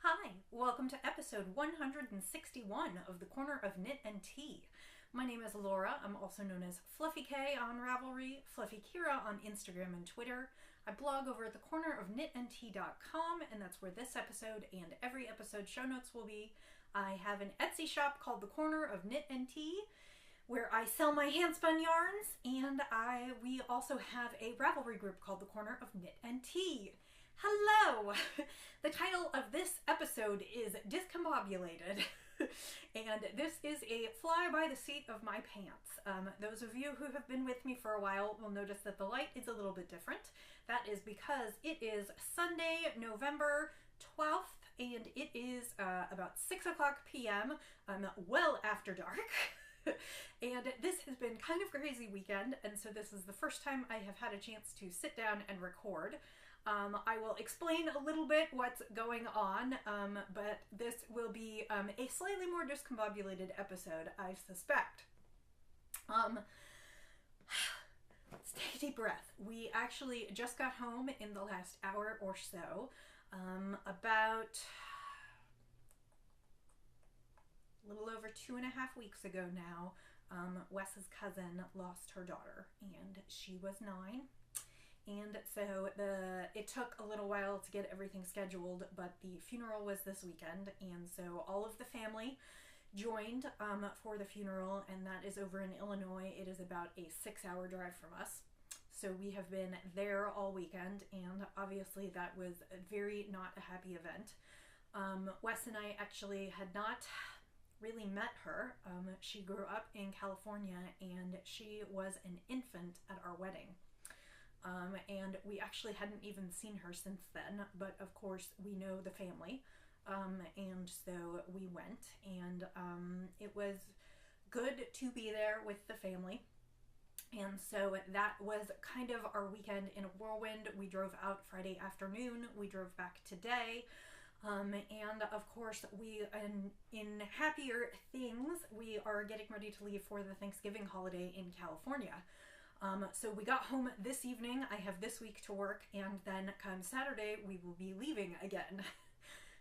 Hi, welcome to episode 161 of the Corner of Knit and Tea. My name is Laura. I'm also known as Fluffy K on Ravelry, Fluffy Kira on Instagram and Twitter. I blog over at thecornerofknitandtea.com, and that's where this episode and every episode show notes will be. I have an Etsy shop called The Corner of Knit and Tea, where I sell my handspun yarns, and we also have a Ravelry group called The Corner of Knit and Tea. Hello! The title of this episode is Discombobulated, and this is a fly by the seat of my pants. Those of you who have been with me for a while will notice that the light is a little bit different. That is because it is Sunday, November 12th, and it is about 6 o'clock p.m., well after dark. And this has been kind of a crazy weekend, and so this is the first time I have had a chance to sit down and record. I will explain a little bit what's going on, but this will be a slightly more discombobulated episode, I suspect. Let's take a deep breath. We actually just got home in the last hour or so. About a little over 2.5 weeks ago now, Wes's cousin lost her daughter, and she was 9. And so it took a little while to get everything scheduled, but the funeral was this weekend, and so all of the family joined for the funeral, and that is over in Illinois. It is about a 6-hour drive from us. So we have been there all weekend, and obviously that was a very not a happy event. Wes and I actually had not really met her. She grew up in California, and she was an infant at our wedding. And we actually hadn't even seen her since then, but of course we know the family, and so we went, and it was good to be there with the family. And so that was kind of our weekend in a whirlwind. We drove out Friday afternoon, we drove back today, and of course we, in happier things, we are getting ready to leave for the Thanksgiving holiday in California. So we got home this evening. I have this week to work, and then come Saturday we will be leaving again.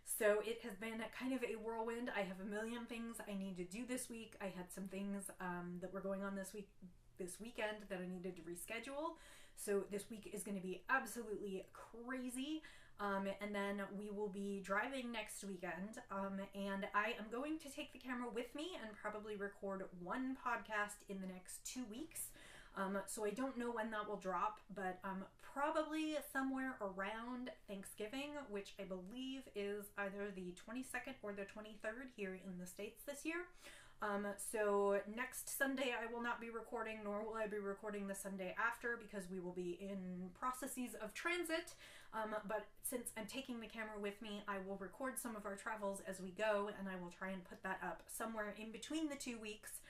So it has been kind of a whirlwind. I have a million things I need to do this week. I had some things that were going on this weekend that I needed to reschedule. So this week is going to be absolutely crazy. And then we will be driving next weekend, and I am going to take the camera with me and probably record one podcast in the next 2 weeks. So I don't know when that will drop, but probably somewhere around Thanksgiving, which I believe is either the 22nd or the 23rd here in the States this year. So next Sunday I will not be recording, nor will I be recording the Sunday after, because we will be in processes of transit. But since I'm taking the camera with me, I will record some of our travels as we go, and I will try and put that up somewhere in between the 2 weeks.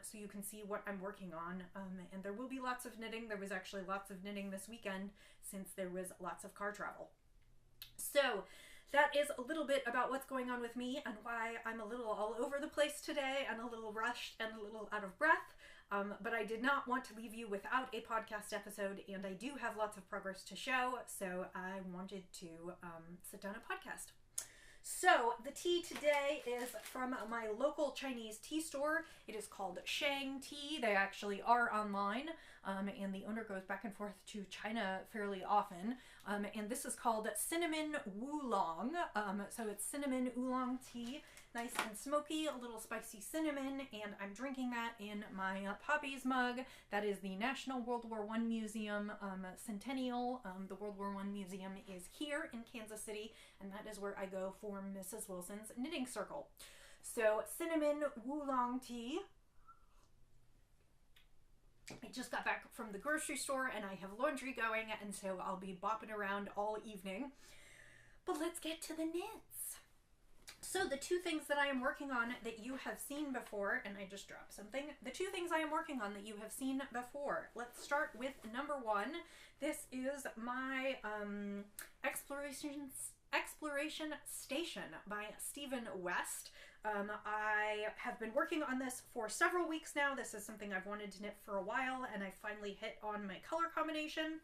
So you can see what I'm working on, and there will be lots of knitting. There was actually lots of knitting this weekend since there was lots of car travel. So that is a little bit about what's going on with me and why I'm a little all over the place today and a little rushed and a little out of breath. But I did not want to leave you without a podcast episode, and I do have lots of progress to show, so I wanted to sit down a podcast. So the tea today is from my local Chinese tea store. It is called Shang Tea. They actually are online, and the owner goes back and forth to China fairly often. And this is called Cinnamon Oolong. So it's cinnamon oolong tea, nice and smoky, a little spicy cinnamon, and I'm drinking that in my Poppy's mug. That is the National World War I Museum Centennial. The World War I Museum is here in Kansas City, and that is where I go for Mrs. Wilson's knitting circle. So cinnamon oolong tea. I just got back from the grocery store and I have laundry going, and so I'll be bopping around all evening. But let's get to the knits. So the 2 things that I am working on that you have seen before, and I just dropped something. The 2 things I am working on that you have seen before. Let's start with number 1. This is my Exploration Station by Stephen West. I have been working on this for several weeks now. This is something I've wanted to knit for a while, and I finally hit on my color combination.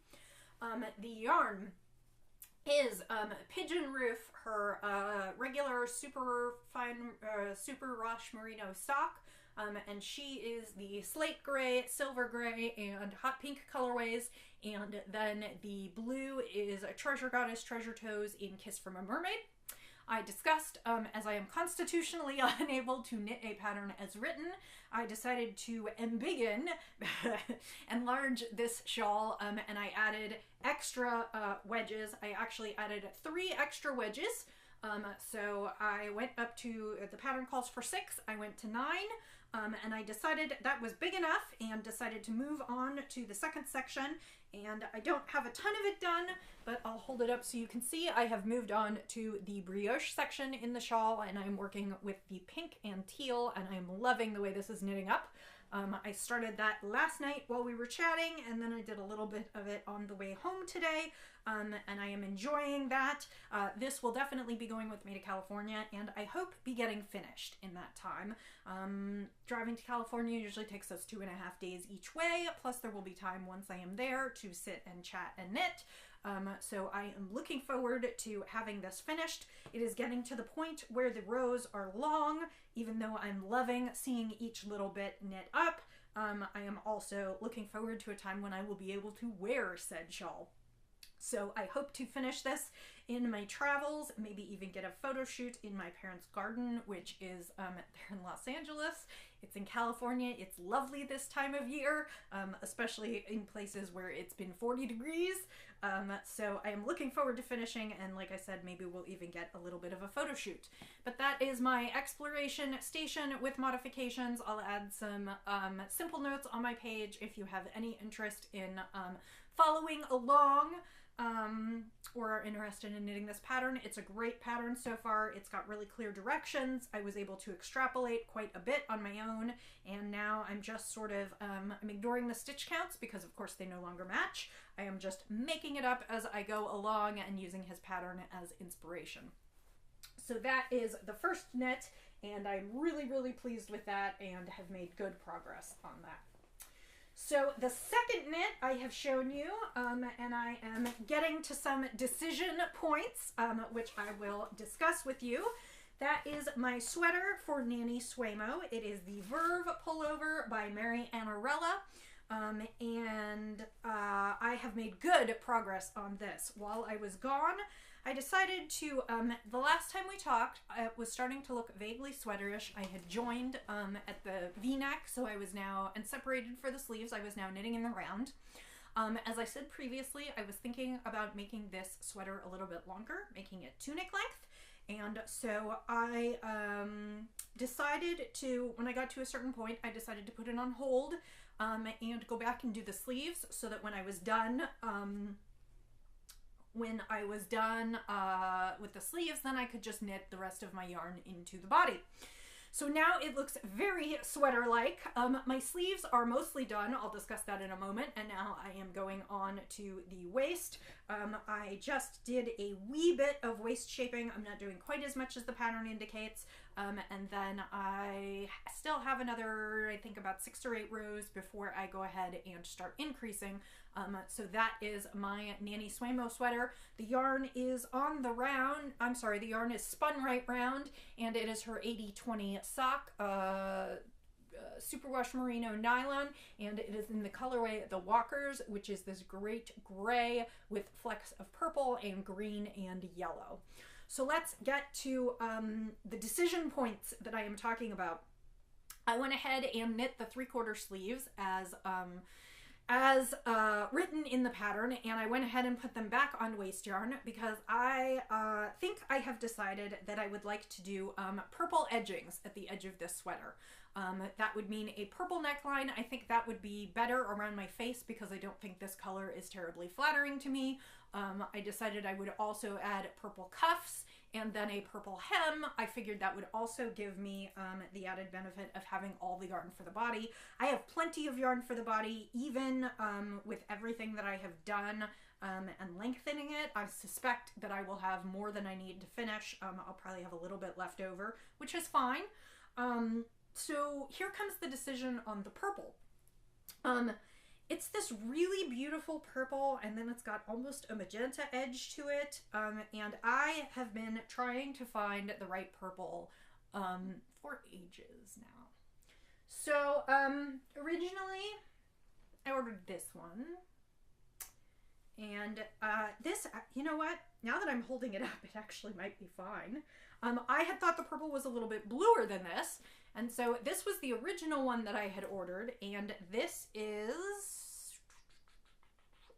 The yarn is Pigeon Roof, her regular super fine, super rush merino sock. And she is the slate gray, silver gray, and hot pink colorways. And then the blue is a Treasure Goddess Treasure Toes in Kiss from a Mermaid. I discussed, as I am constitutionally unable to knit a pattern as written, I decided to embiggen, enlarge this shawl, and I added extra wedges. I actually added 3 extra wedges. So I went up to, the pattern calls for 6, I went to 9. And I decided that was big enough and decided to move on to the second section. And I don't have a ton of it done, but I'll hold it up so you can see. I have moved on to the brioche section in the shawl, and I'm working with the pink and teal, and I'm loving the way this is knitting up. I started that last night while we were chatting, and then I did a little bit of it on the way home today, and I am enjoying that. This will definitely be going with me to California, and I hope be getting finished in that time. Driving to California usually takes us 2.5 days each way, plus there will be time once I am there to sit and chat and knit. So I am looking forward to having this finished. It is getting to the point where the rows are long, even though I'm loving seeing each little bit knit up. I am also looking forward to a time when I will be able to wear said shawl. So I hope to finish this in my travels, maybe even get a photo shoot in my parents' garden, which is there in Los Angeles. It's in California. It's lovely this time of year, especially in places where it's been 40 degrees. So I am looking forward to finishing, and like I said, maybe we'll even get a little bit of a photo shoot. But that is my exploration station with modifications. I'll add some simple notes on my page if you have any interest in following along or are interested in knitting this pattern. It's a great pattern so far. It's got really clear directions. I was able to extrapolate quite a bit on my own, and now I'm just sort of, I'm ignoring the stitch counts because of course they no longer match. I am just making it up as I go along and using his pattern as inspiration. So that is the first knit, and I'm really, really pleased with that and have made good progress on that. So the second knit I have shown you, and I am getting to some decision points, which I will discuss with you. That is my sweater for NaKniSweMo. It is the Verb Pullover by Mary Annarella, and I have made good progress on this. While I was gone, I decided to, the last time we talked, it was starting to look vaguely sweaterish. I had joined at the V-neck, so I was now, and separated for the sleeves, I was now knitting in the round. As I said previously, I was thinking about making this sweater a little bit longer, making it tunic length. And so I decided to, when I got to a certain point, I decided to put it on hold and go back and do the sleeves so that when I was done, with the sleeves, then I could just knit the rest of my yarn into the body. So now it looks very sweater-like. My sleeves are mostly done. I'll discuss that in a moment. And now I am going on to the waist. I just did a wee bit of waist shaping. I'm not doing quite as much as the pattern indicates. And then I still have another, I think about 6 or 8 rows before I go ahead and start increasing. So that is my NaKniSweMo sweater. The yarn is on the round, I'm sorry, the yarn is spun right round, and it is her 80/20 sock, superwash merino nylon, and it is in the colorway The Walkers, which is this great gray with flecks of purple and green and yellow. So let's get to the decision points that I am talking about. I went ahead and knit the 3/4 sleeves as written in the pattern, and I went ahead and put them back on waist yarn because I think I have decided that I would like to do purple edgings at the edge of this sweater. That would mean a purple neckline. I think that would be better around my face because I don't think this color is terribly flattering to me. I decided I would also add purple cuffs and then a purple hem. I figured that would also give me the added benefit of having all the yarn for the body. I have plenty of yarn for the body, even with everything that I have done and lengthening it. I suspect that I will have more than I need to finish. I'll probably have a little bit left over, which is fine. So here comes the decision on the purple. It's this really beautiful purple, and then it's got almost a magenta edge to it. And I have been trying to find the right purple for ages now. So originally I ordered this one. And this, you know what? Now that I'm holding it up, it actually might be fine. I had thought the purple was a little bit bluer than this. And so this was the original one that I had ordered. And this is,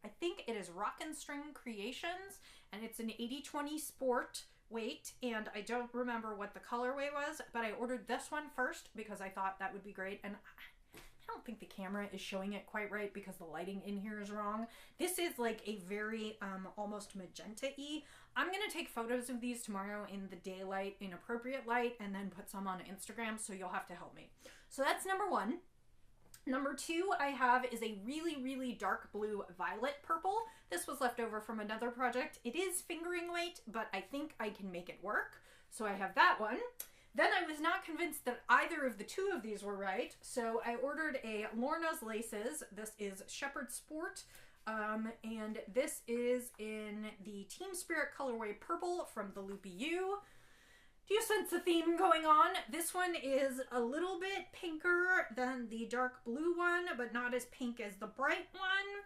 I think it is Rock and String Creations. And it's an 80/20 sport weight. And I don't remember what the colorway was. But I ordered this one first because I thought that would be great. And I don't think the camera is showing it quite right because the lighting in here is wrong. This is like a very almost magenta-y. I'm going to take photos of these tomorrow in the daylight, in appropriate light, and then put some on Instagram, so you'll have to help me. So that's number one. Number two I have is a really, really dark blue violet purple. This was left over from another project. It is fingering weight, but I think I can make it work. So I have that one. Then I was not convinced that either of the two of these were right, so I ordered a Lorna's Laces. This is Shepherd Sport, and this is in the Team Spirit colorway purple from the Loopy U. Do you sense a theme going on? This one is a little bit pinker than the dark blue one, but not as pink as the bright one.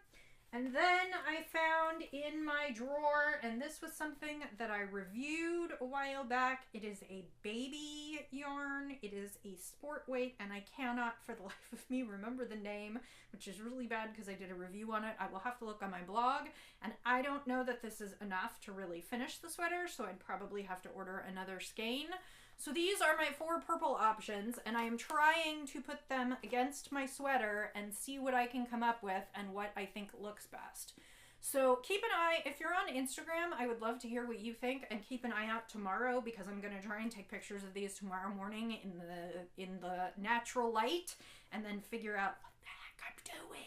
And then I found in my drawer, and this was something that I reviewed a while back. It is a baby yarn. It is a sport weight, and I cannot for the life of me remember the name, which is really bad because I did a review on it. I will have to look on my blog, and I don't know that this is enough to really finish the sweater, so I'd probably have to order another skein. So these are my 4 purple options, and I am trying to put them against my sweater and see what I can come up with and what I think looks best. So keep an eye, if you're on Instagram, I would love to hear what you think, and keep an eye out tomorrow because I'm going to try and take pictures of these tomorrow morning in the natural light and then figure out what the heck I'm doing.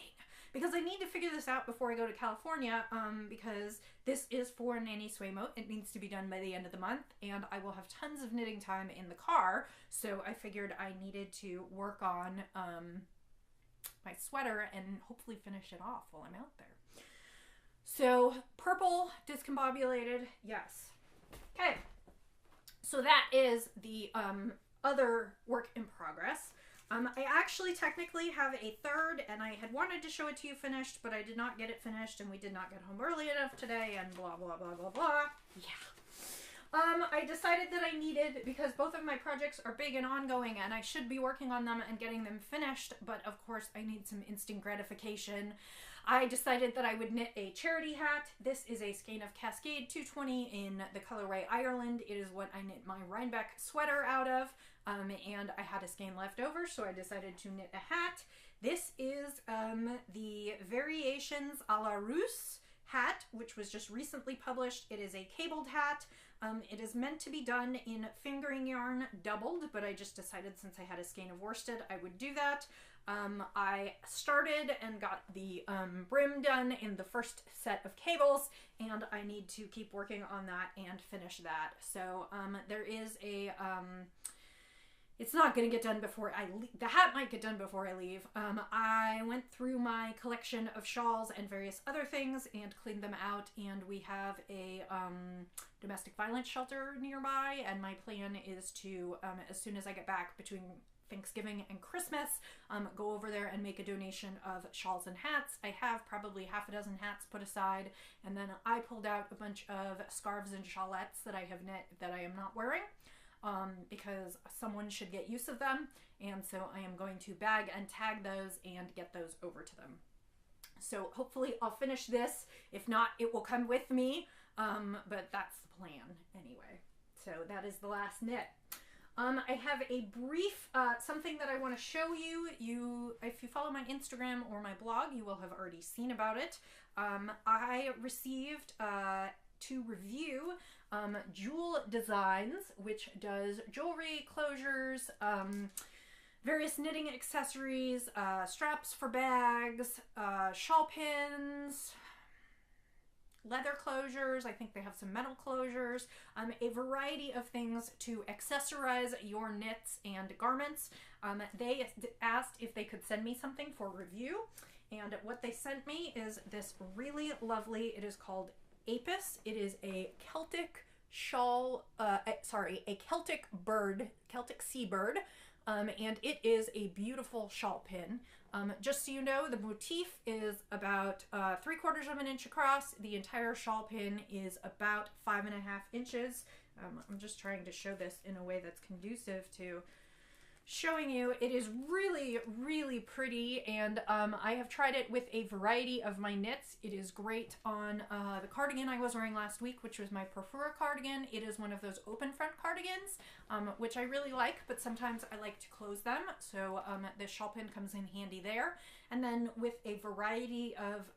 Because I need to figure this out before I go to California, because this is for NaKniSweMo. It needs to be done by the end of the month, and I will have tons of knitting time in the car, so I figured I needed to work on my sweater and hopefully finish it off while I'm out there. So, purple, discombobulated, yes. Okay, so that is the other work in progress. I actually technically have a third, and I had wanted to show it to you finished, but I did not get it finished, and we did not get home early enough today, and blah, blah, blah, blah, blah. Yeah. I decided that I needed, because both of my projects are big and ongoing, and I should be working on them and getting them finished, but of course I need some instant gratification. I decided that I would knit a charity hat. This is a skein of Cascade 220 in the colorway Ireland. It is what I knit my Rhinebeck sweater out of. And I had a skein left over, so I decided to knit a hat. This is the Variations a la Russe hat, which was just recently published. It is a cabled hat. It is meant to be done in fingering yarn doubled, but I just decided since I had a skein of worsted, I would do that. I started and got the brim done in the first set of cables, and I need to keep working on that and finish that. So there is a... it's not going to get done before I leave. The hat might get done before I leave. I went through my collection of shawls and various other things and cleaned them out, and we have a domestic violence shelter nearby, and my plan is to, as soon as I get back between Thanksgiving and Christmas, go over there and make a donation of shawls and hats. I have probably half a dozen hats put aside, and then I pulled out a bunch of scarves and shawlettes that I have knit that I am not wearing. Because someone should get use of them, and so I am going to bag and tag those and get those over to them. So hopefully I'll finish this. If not, it will come with me, but that's the plan anyway. So that is the last knit. I have a brief, something that I want to show you. If you follow my Instagram or my blog, you will have already seen about it. I received to review Jewel Designs, which does jewelry, closures, various knitting accessories, straps for bags, shawl pins, leather closures. I think they have some metal closures, a variety of things to accessorize your knits and garments. They asked if they could send me something for review, And what they sent me is this really lovely, it is called Apis. It is a Celtic shawl, a Celtic bird, Celtic seabird. And it is a beautiful shawl pin. Just so you know, the motif is about 3/4 of an inch across. The entire shawl pin is about 5.5 inches. I'm just trying to show this in a way that's conducive to showing you. It is really, really pretty, and I have tried it with a variety of my knits. It is great on the cardigan I was wearing last week, which was my Perfura cardigan. It is one of those open front cardigans, which I really like, but sometimes I like to close them, so this shawl pin comes in handy there. And then with a variety of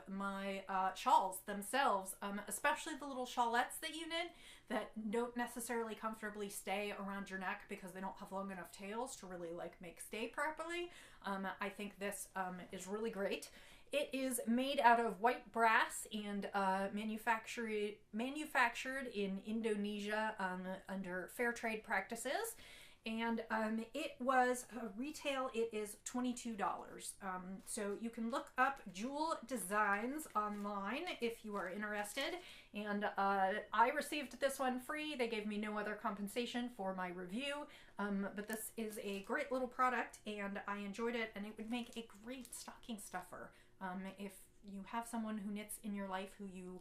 my shawls themselves, especially the little shawlettes that you knit that don't necessarily comfortably stay around your neck because they don't have long enough tails to really like make stay properly. I think this is really great. It is made out of white brass and manufactured in Indonesia under fair trade practices. And it was retail, it is $22. So you can look up Jewel Designs online if you are interested. And I received this one free. They gave me no other compensation for my review. But this is a great little product and I enjoyed it, and it would make a great stocking stuffer. If you have someone who knits in your life who you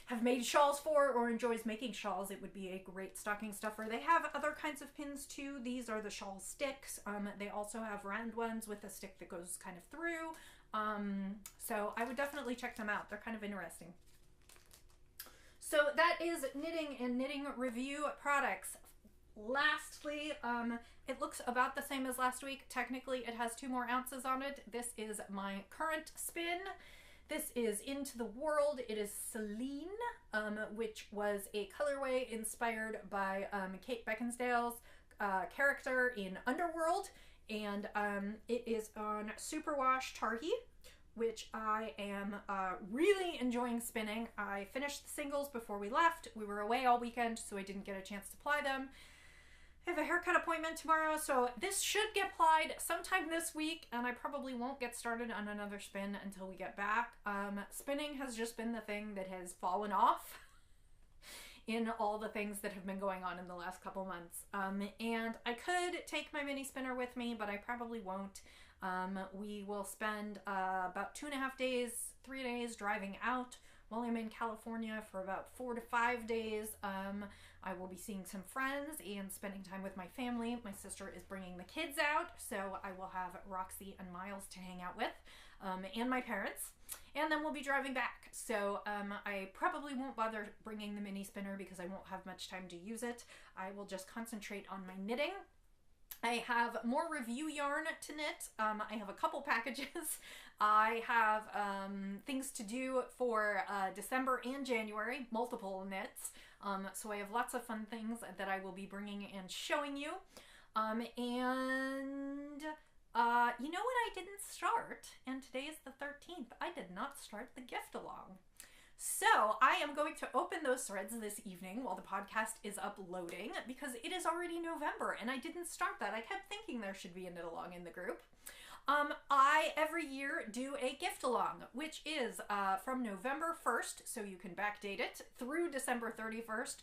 have made shawls for or enjoys making shawls, it would be a great stocking stuffer. They have other kinds of pins too. These are the shawl sticks. They also have round ones with a stick that goes kind of through. So I would definitely check them out. They're kind of interesting. So that is knitting and knitting review products. Lastly, it looks about the same as last week. Technically, it has 2 more ounces on it. This is my current spin. This is Into the World. It is Celine, which was a colorway inspired by Kate Beckinsale's character in Underworld. And it is on Superwash Tarhi, which I am really enjoying spinning. I finished the singles before we left. We were away all weekend, so I didn't get a chance to ply them. I have a haircut appointment tomorrow, so this should get plied sometime this week, and I probably won't get started on another spin until we get back. Spinning has just been the thing that has fallen off in all the things that have been going on in the last couple months. And I could take my mini spinner with me, but I probably won't. We will spend about 2.5 days, 3 days driving out while I'm in California for about 4 to 5 days. I will be seeing some friends and spending time with my family. My sister is bringing the kids out, so I will have Roxy and Miles to hang out with, and my parents. And then we'll be driving back. So I probably won't bother bringing the mini spinner because I won't have much time to use it. I will just concentrate on my knitting. I have more review yarn to knit. I have a couple packages. I have things to do for December and January, multiple knits. So I have lots of fun things that I will be bringing and showing you. And you know what I didn't start? And today is the 13th. I did not start the gift along. So I am going to open those threads this evening while the podcast is uploading because it is already November and I didn't start that. I kept thinking there should be a knit along in the group. I every year do a gift along, which is from November 1st, so you can backdate it, through December 31st.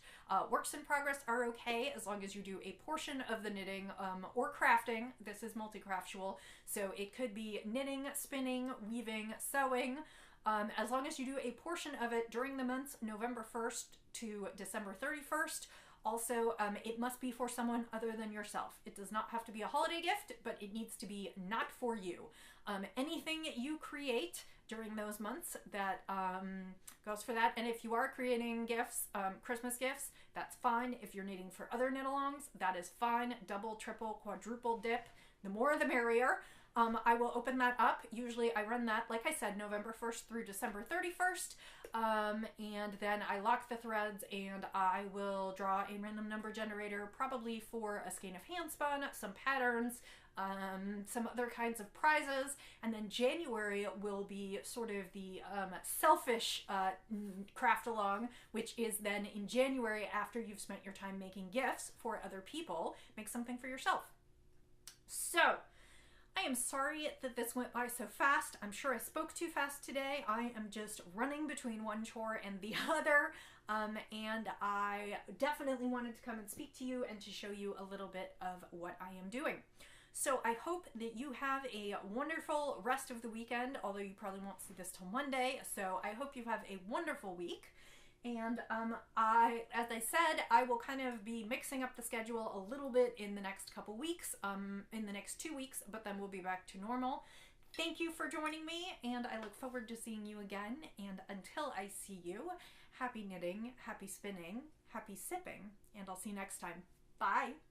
Works in progress are okay as long as you do a portion of the knitting or crafting. This is multi-craftual, so it could be knitting, spinning, weaving, sewing. As long as you do a portion of it during the months November 1st to December 31st. Also, it must be for someone other than yourself. It does not have to be a holiday gift, but it needs to be not for you. Anything you create during those months that goes for that. And if you are creating gifts, Christmas gifts, that's fine. If you're knitting for other knit-alongs, that is fine. Double, triple, quadruple dip. The more the merrier. I will open that up. Usually I run that, like I said, November 1st through December 31st. And then I lock the threads and I will draw a random number generator, probably for a skein of handspun, some patterns, some other kinds of prizes. And then January will be sort of the selfish craft along, which is then in January after you've spent your time making gifts for other people, make something for yourself. So I am sorry that this went by so fast. I'm sure I spoke too fast today. I am just running between one chore and the other. And I definitely wanted to come and speak to you and to show you a little bit of what I am doing. So I hope that you have a wonderful rest of the weekend, although you probably won't see this till Monday. So I hope you have a wonderful week. And as I said, I will kind of be mixing up the schedule a little bit in the next couple weeks, in the next 2 weeks, but then we'll be back to normal. Thank you for joining me, and I look forward to seeing you again. And until I see you, happy knitting, happy spinning, happy sipping, and I'll see you next time. Bye!